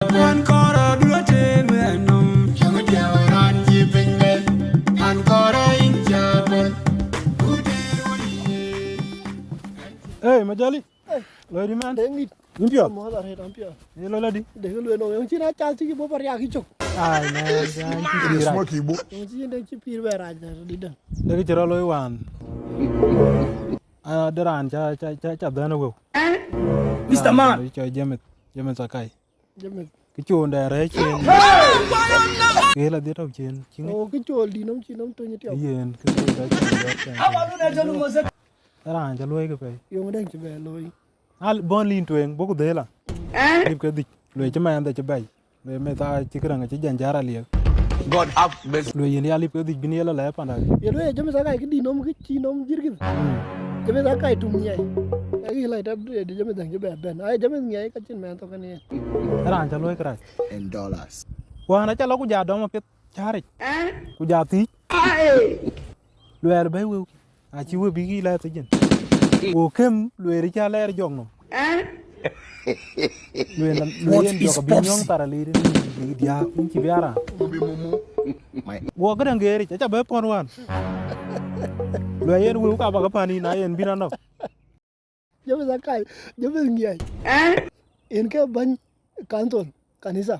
Hey, Majali. Hey, Lady man. Dengi. Limpio. Mau dah head ampia. Hello, lady. Dengi lu no, yang Cina calci ki bopar ya ki cok. Ay, man. Smoky book. Yang Cina dengi pir berar aja di dah. Lagi cara loy wan. Deran cha dana go. Mr. Man. Cha jamet Akai. Jamet. Kichon da re chen. Kela dia tau chen. Oh, kecol di nom Cina tu nyeti. Yen, kichon da chen. Awalu na jalu mose. Deran cha loy ke pe. Yang dengi coba loy. Al bon lin tueng boku dela. Rip ke dik. Loy cha man da cha bay. Loy me ta chikranga cha janjara liya. God have mercy. Loy yen ya lip ke dik bini la la panda. Ya loy jamet Akai ki di nom ki Cina jirgin. Jamet Akai tu nyai. Lagi lah dah di jamet dengi coba ben. Ay jamet nyai kacin man tu kan ni. Deran cha loy kra. In dollars. Wa na cha lo ku ja do ma pet chari. Ku ja ti. Loy bay wu. A chi wu bi gi la ta jin. Wo kem loy ri cha ler jong no. Loy yen jo ko bi nyong para li ni dia kun chi biara. Wo ga dang geri cha ba pon wan. Loy yen wu ka ba ka pani na yen bina no. Jamet Akai, jamet nyai. Iनके बन कांतोन कानिसा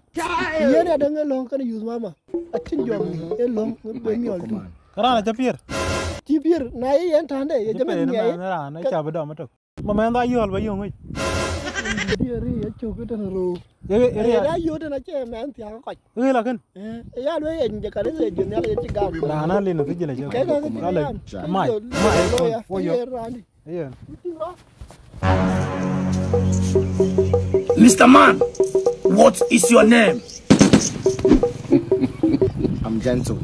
ये ने adang long kan use mama achin jom ni e long ben yol tu Kara na cha pier. tipir na ye en thande ye jamet nyai Na na cha ba do ma to. Ma men da yol ba yong oi. ye ri ye chu ke tan ro Ye ye da yo tan che man tia ko e la ken. ya lo ye je ka le je ne le chi gam Na na le no ti jela ke cha. ka Ale. Mai fo yo randi Ye. Mr. Man, what is your name? I'm gentle.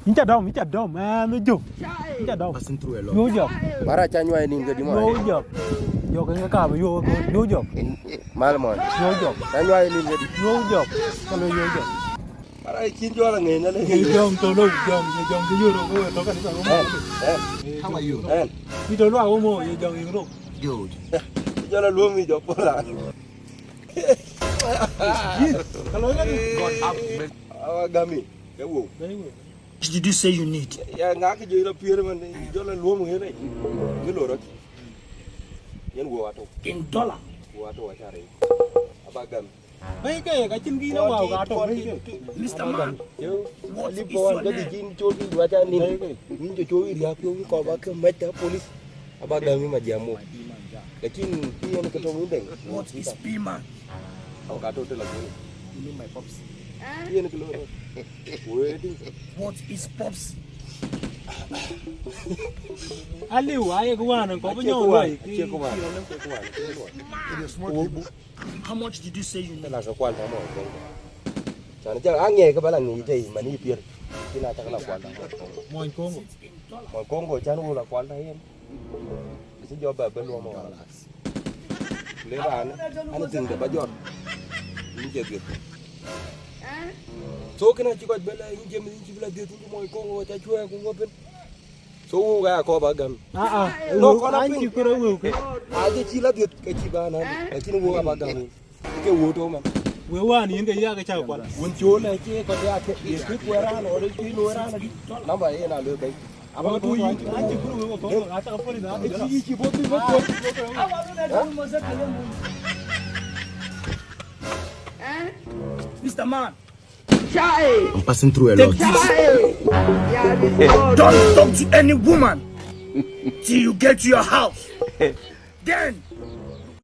Minta dom, man, no joke. Minta dom. Passing through a lot. Yo job. Mara chanywa ini ngadi mo. Yo job. Yo ka ka ba yo job. Malmon. Yo job. Chanywa ini ngadi. Yo job. Kalau yo job. Mara chinjwa la ngene le. Jom to lo jom ke yo ro ko to ka ni sa ko. How are you? Ni to lo a ko mo ye jom yo ro. Good. Jala luomi jo pola. Kalau ni God have mercy. Awagami. Ewo. What did you say you need? Ya ngaki jo ila pier man jala luomi ngene. Ngelo ro. Yen wo ato. In dollar. Wo ato wa chare. Abagami. Hey ke ka chin gi na wa ga to. Mr. Man, Yo. what is Lipo your ga di name? jin choli wa cha ni. Min jo choli ria pyo ko ba ke meta police. Abagami ma jamo. Lakini pia ni kato mwinde. What is P-Man? Au kato te la kuni. Ini my pops. Pia ni kilo. Wedding. What is Pops? Ali wa ye ko wan ko ba nyo wa. wa. Cheko wa. It is smoky book. How much did you say you need? La ka kwal mo ko. Chana ja ange ka bala ni dei mani pia. Kina ta la kwal. Mo Kongo. Mo Kongo chan wo la kwal na yen. Si jo ba belo mo. Le ran ana ting de ba jot. Ni je ge. So kana ci ko bela ni je mi ci bela de tu mo Kongo ta chue ko ngopen. So ga ko ba gam. No ko na ci ko ro ko. Aje ci la de ka ci ba na. Ka ci wo ba gam. Ke wo to ma. We wa ni ga ya ga cha ko. Won cho na ci ko ya ke ye ku ra no ri ki lo ra na di. Na ba ye na le bai. Aba to yi na ci ko ro ko ga ta ko ni na. Ci bo bi ba ko. Mr. Man, I'm passing through a take lot. this. Don't talk to any woman till you get to your house. Then